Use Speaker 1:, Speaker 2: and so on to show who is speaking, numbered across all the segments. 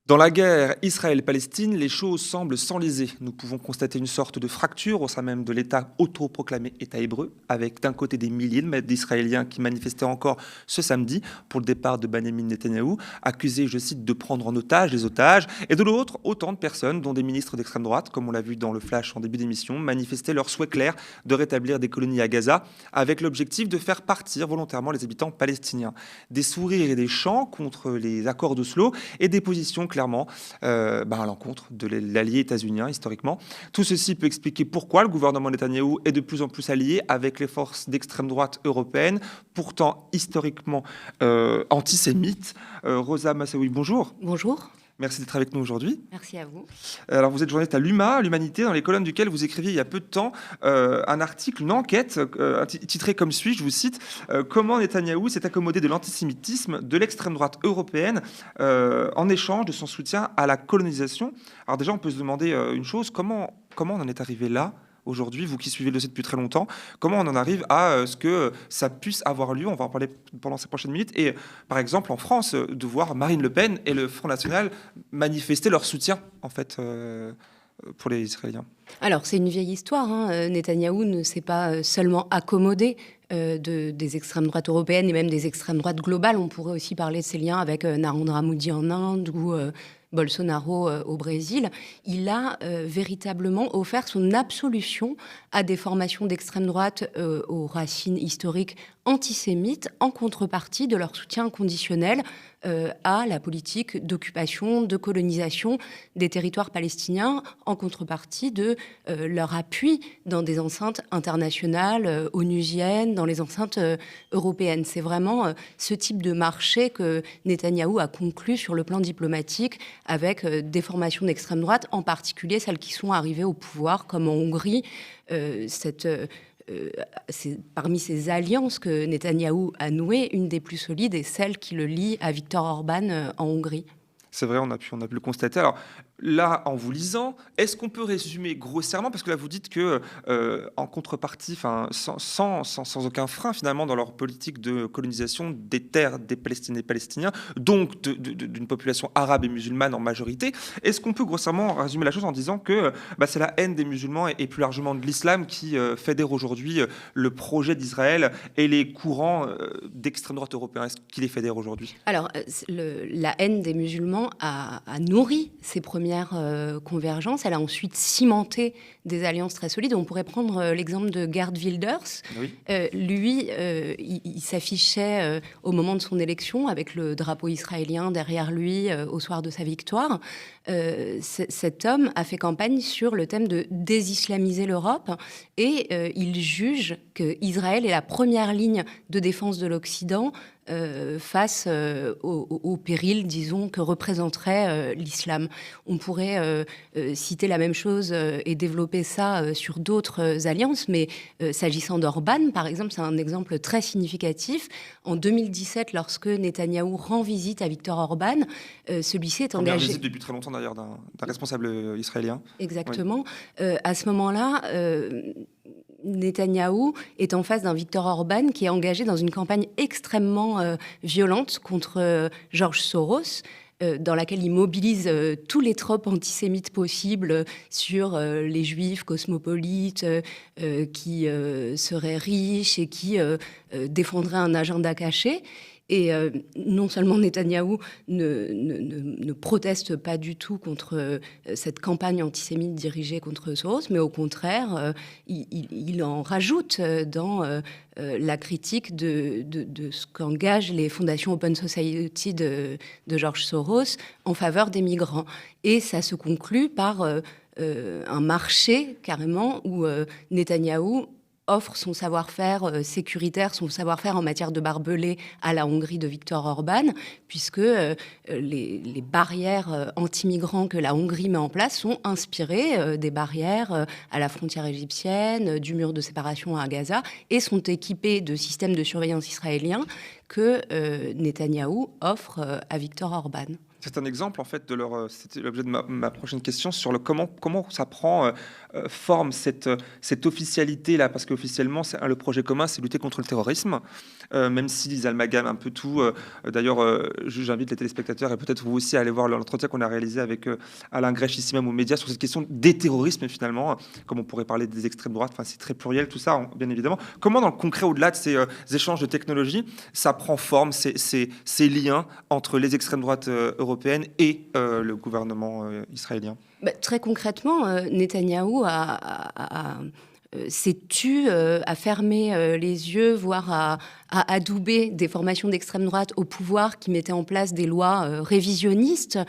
Speaker 1: Dans la guerre Israël-Palestine, les choses semblent s'enliser. Nous pouvons constater une sorte de fracture au sein même de l'État autoproclamé État hébreu, avec d'un côté des milliers d'Israéliens qui manifestaient encore ce samedi pour le départ de Benjamin Netanyahou, accusés, je cite, de prendre en otage les otages, et de l'autre, autant de personnes, dont des ministres d'extrême droite, comme on l'a vu dans le flash en début d'émission, manifestaient leur souhait clair de rétablir des colonies à Gaza, avec l'objectif de faire partir volontairement les habitants palestiniens. Des sourires et des chants contre les accords d'Oslo et des positions clairement à l'encontre de l'allié états-unien historiquement. Tout ceci peut expliquer pourquoi le gouvernement Netanyahou est de plus en plus allié avec les forces d'extrême droite européennes, pourtant historiquement antisémites. Rosa Massaoui, bonjour.
Speaker 2: Bonjour.
Speaker 1: Merci d'être avec nous aujourd'hui.
Speaker 2: Merci à vous.
Speaker 1: Alors, vous êtes journaliste à l'UMA, l'Humanité, dans les colonnes duquel vous écriviez il y a peu de temps un article, une enquête titrée comme suit, je vous cite, comment Netanyahou s'est accommodé de l'antisémitisme de l'extrême droite européenne en échange de son soutien à la colonisation. Alors déjà, on peut se demander une chose, comment on en est arrivé là aujourd'hui, vous qui suivez le dossier depuis très longtemps, comment on en arrive à ce que ça puisse avoir lieu? On va en parler pendant ces prochaines minutes. Et par exemple, en France, de voir Marine Le Pen et le Front National manifester leur soutien, en fait, pour les Israéliens.
Speaker 2: Alors, c'est une vieille histoire. Netanyahou ne s'est pas seulement accommodé des extrêmes droites européennes et même des extrêmes droites globales. On pourrait aussi parler de ses liens avec Narendra Modi en Inde ou Bolsonaro au Brésil. Il a véritablement offert son absolution à des formations d'extrême droite aux racines historiques antisémites en contrepartie de leur soutien inconditionnel à la politique d'occupation, de colonisation des territoires palestiniens, en contrepartie de leur appui dans des enceintes internationales, onusiennes, dans les enceintes européennes. C'est vraiment ce type de marché que Netanyahou a conclu sur le plan diplomatique avec des formations d'extrême droite, en particulier celles qui sont arrivées au pouvoir, comme en Hongrie. C'est parmi ces alliances que Netanyahou a nouées, une des plus solides est celle qui le lie à Viktor Orban en Hongrie.
Speaker 1: C'est vrai, on a pu le constater. Alors là, en vous lisant, est-ce qu'on peut résumer grossièrement, parce que là vous dites que en contrepartie, sans aucun frein finalement dans leur politique de colonisation des terres des Palestiniens et Palestiniens, donc d'une population arabe et musulmane en majorité, est-ce qu'on peut grossièrement résumer la chose en disant que c'est la haine des musulmans et plus largement de l'islam qui fédère aujourd'hui le projet d'Israël et les courants d'extrême droite européens? Est-ce qui les fédère aujourd'hui?
Speaker 2: Alors, la haine des musulmans a nourri ces premières convergences. Elle a ensuite cimenté des alliances très solides. On pourrait prendre l'exemple de Geert Wilders. Oui. Lui, il s'affichait au moment de son élection avec le drapeau israélien derrière lui au soir de sa victoire. Cet homme a fait campagne sur le thème de désislamiser l'Europe et il juge qu'Israël est la première ligne de défense de l'Occident face au péril, disons, que représenterait l'islam. On pourrait citer la même chose et développer ça sur d'autres alliances, mais s'agissant d'Orban, par exemple, c'est un exemple très significatif. En 2017, lorsque Netanyahou rend visite à Viktor Orban, celui-ci est engagé...
Speaker 1: visite depuis très longtemps d'ailleurs d'un responsable israélien.
Speaker 2: Exactement. Oui. À ce moment-là... Netanyahou est en face d'un Viktor Orban qui est engagé dans une campagne extrêmement violente contre George Soros, dans laquelle il mobilise tous les tropes antisémites possibles sur les juifs cosmopolites qui seraient riches et qui défendraient un agenda caché. Et non seulement Netanyahou ne proteste pas du tout contre cette campagne antisémite dirigée contre Soros, mais au contraire, il en rajoute dans la critique de ce qu'engagent les fondations Open Society de George Soros en faveur des migrants. Et ça se conclut par un marché, carrément, où Netanyahou offre son savoir-faire sécuritaire, son savoir-faire en matière de barbelés à la Hongrie de Viktor Orban, puisque les barrières anti-migrants que la Hongrie met en place sont inspirées des barrières à la frontière égyptienne, du mur de séparation à Gaza, et sont équipées de systèmes de surveillance israéliens que Netanyahou offre à Viktor Orban.
Speaker 1: C'est un exemple en fait de leur. C'était l'objet de ma prochaine question sur le comment ça prend forme cette officialité là, parce qu'officiellement le projet commun c'est lutter contre le terrorisme, même s'ils amalgament un peu tout. D'ailleurs, j'invite les téléspectateurs et peut-être vous aussi à aller voir l'entretien qu'on a réalisé avec Alain Grèche ici même aux médias sur cette question des terrorismes finalement, comme on pourrait parler des extrêmes droites. Enfin, c'est très pluriel tout ça, bien évidemment. Comment dans le concret, au-delà de ces échanges de technologie, ça prend forme ces liens entre les extrêmes droites européennes et le gouvernement israélien?
Speaker 2: Très concrètement, Netanyahou s'est tu à fermer les yeux, voire à adouber des formations d'extrême droite au pouvoir qui mettaient en place des lois révisionnistes,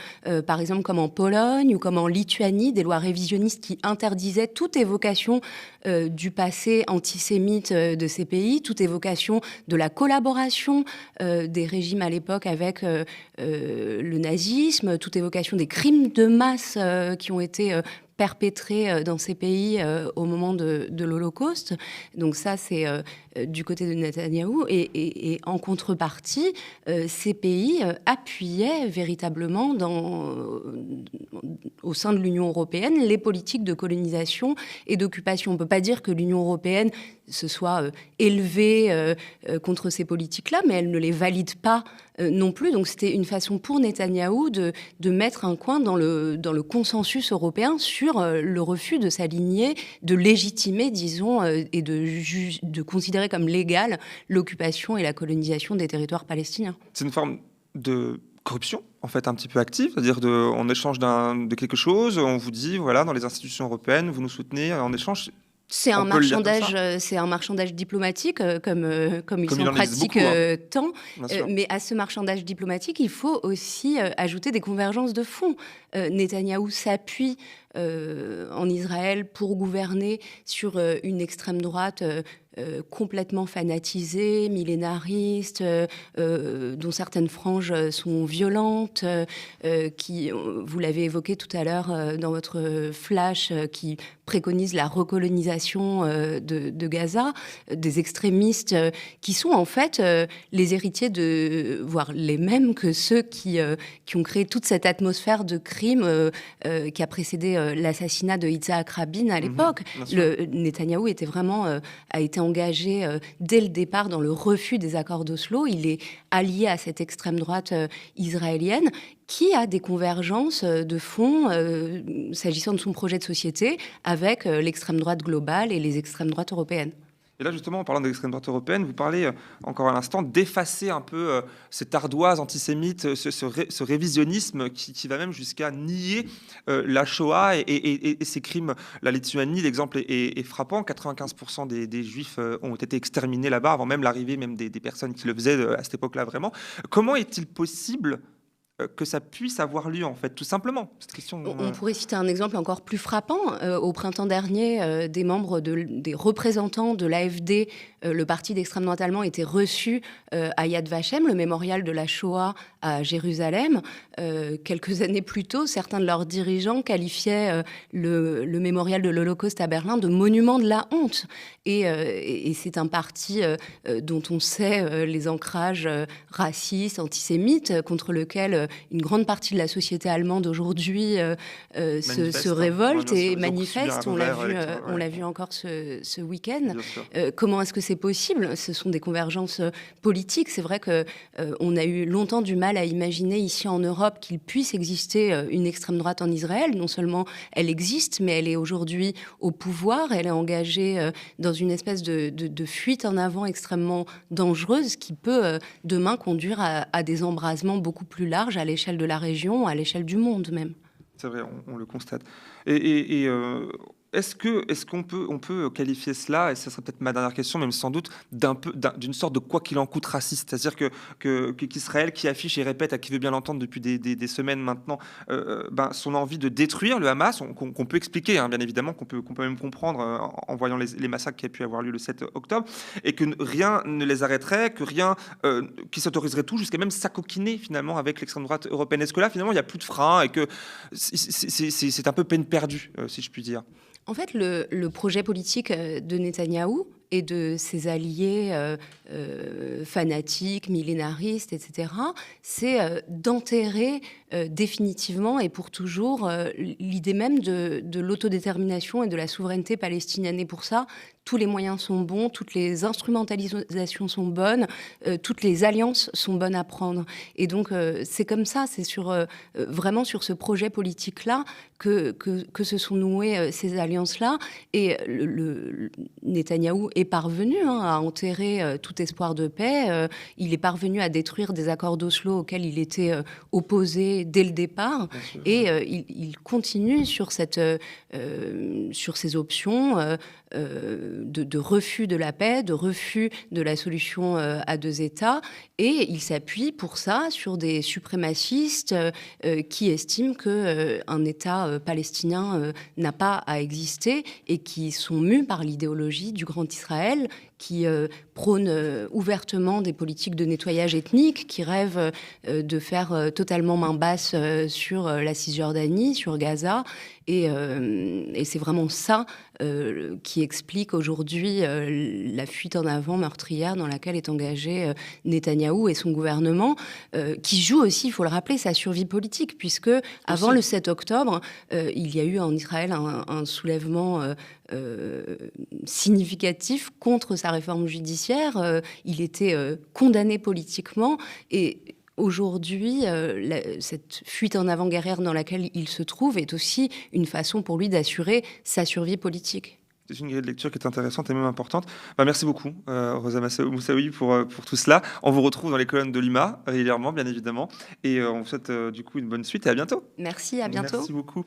Speaker 2: par exemple comme en Pologne ou comme en Lituanie, des lois révisionnistes qui interdisaient toute évocation du passé antisémite de ces pays, toute évocation de la collaboration des régimes à l'époque avec le nazisme, toute évocation des crimes de masse qui ont été perpétrés dans ces pays au moment de l'Holocauste. Donc ça, c'est du côté de Netanyahou. Et en contrepartie, ces pays appuyaient véritablement au sein de l'Union européenne les politiques de colonisation et d'occupation. On ne peut pas dire que l'Union européenne se soit élevée contre ces politiques-là, mais elle ne les valide pas non plus. Donc c'était une façon pour Netanyahou de mettre un coin dans le consensus européen sur le refus de s'aligner, de légitimer, disons, et de considérer comme légale l'occupation et la colonisation des territoires palestiniens.
Speaker 1: C'est une forme de corruption, en fait, un petit peu active, c'est-à-dire on échange de quelque chose, on vous dit, voilà, dans les institutions européennes, vous nous soutenez, en échange...
Speaker 2: C'est un marchandage diplomatique, comme ils s'en pratiquent tant. Mais à ce marchandage diplomatique, il faut aussi ajouter des convergences de fond. Netanyahou s'appuie en Israël pour gouverner sur une extrême droite complètement fanatisée, millénariste, dont certaines franges sont violentes, qui, vous l'avez évoqué tout à l'heure dans votre flash, qui préconise la recolonisation de Gaza, des extrémistes qui sont en fait les héritiers voire les mêmes que ceux qui ont créé toute cette atmosphère de crime qui a précédé l'assassinat de Yitzhak Rabin à l'époque. Netanyahou a été engagé dès le départ dans le refus des accords d'Oslo. Il est allié à cette extrême droite israélienne qui a des convergences de fond s'agissant de son projet de société avec l'extrême droite globale et les extrêmes droites européennes.
Speaker 1: Et là, justement, en parlant de l'extrême droite européenne, vous parlez encore à l'instant d'effacer un peu cette ardoise antisémite, ce révisionnisme qui va même jusqu'à nier la Shoah et ces crimes. La Lituanie, l'exemple est frappant. 95% des Juifs ont été exterminés là-bas, avant même l'arrivée même des personnes qui le faisaient à cette époque-là, vraiment. Comment est-il possible que ça puisse avoir lieu, en fait, tout simplement? Cette question,
Speaker 2: on pourrait citer un exemple encore plus frappant. Au printemps dernier, des représentants de l'AfD, le parti d'extrême droite allemand, étaient reçus à Yad Vashem, le mémorial de la Shoah à Jérusalem. Quelques années plus tôt, certains de leurs dirigeants qualifiaient le mémorial de l'Holocauste à Berlin de monument de la honte. Et c'est un parti dont on sait les ancrages racistes, antisémites, contre lequel une grande partie de la société allemande aujourd'hui se révolte et manifeste. On l'a vu encore ce week-end. Comment est-ce que c'est possible? Ce sont des convergences politiques. C'est vrai qu'on a eu longtemps du mal à imaginer ici en Europe qu'il puisse exister une extrême droite en Israël. Non seulement elle existe, mais elle est aujourd'hui au pouvoir. Elle est engagée dans une espèce de fuite en avant extrêmement dangereuse qui peut demain conduire à des embrasements beaucoup plus larges à l'échelle de la région, à l'échelle du monde même.
Speaker 1: C'est vrai, on le constate. Est-ce qu'on peut qualifier cela, et ce serait peut-être ma dernière question, même sans doute, d'une sorte de quoi qu'il en coûte raciste, c'est-à-dire qu'Israël, qui affiche et répète à qui veut bien l'entendre depuis des semaines maintenant, son envie de détruire le Hamas, qu'on peut expliquer, hein, bien évidemment, qu'on peut même comprendre en voyant les massacres qui a pu avoir lieu le 7 octobre, et que rien ne les arrêterait, que rien qui s'autoriserait tout, jusqu'à même s'acoquiner finalement avec l'extrême droite européenne. Est-ce que là, finalement, il n'y a plus de frein et que c'est un peu peine perdue, si je puis dire?
Speaker 2: En fait, le projet politique de Netanyahou et de ses alliés fanatiques, millénaristes, etc., c'est d'enterrer définitivement et pour toujours l'idée même de l'autodétermination et de la souveraineté palestinienne. Et pour ça, tous les moyens sont bons, toutes les instrumentalisations sont bonnes, toutes les alliances sont bonnes à prendre. Et donc, c'est comme ça, c'est vraiment sur ce projet politique-là que se sont nouées ces alliances-là. Et Netanyahou est parvenu à enterrer tout espoir de paix. Il est parvenu à détruire des accords d'Oslo auxquels il était opposé dès le départ. Et il continue sur ces options de refus de la paix, de refus de la solution à deux États. Et il s'appuie pour ça sur des suprémacistes qui estiment qu'un État palestinien n'a pas à exister et qui sont mus par l'idéologie du Grand Israël, qui prône ouvertement des politiques de nettoyage ethnique, qui rêve de faire totalement main basse sur la Cisjordanie, sur Gaza. Et c'est vraiment ça qui explique aujourd'hui la fuite en avant meurtrière dans laquelle est engagé Netanyahou et son gouvernement, qui joue aussi, il faut le rappeler, sa survie politique, puisque avant le 7 octobre, il y a eu en Israël un soulèvement significatif contre sa réforme judiciaire. Il était condamné politiquement et aujourd'hui, cette fuite en avant guerrière dans laquelle il se trouve est aussi une façon pour lui d'assurer sa survie politique.
Speaker 1: C'est une grille de lecture qui est intéressante et même importante. Merci beaucoup, Rosa Moussaoui, pour tout cela. On vous retrouve dans les colonnes de l'UMA régulièrement, bien évidemment. Et on vous souhaite du coup une bonne suite et à bientôt.
Speaker 2: Merci, à bientôt.
Speaker 1: Merci beaucoup.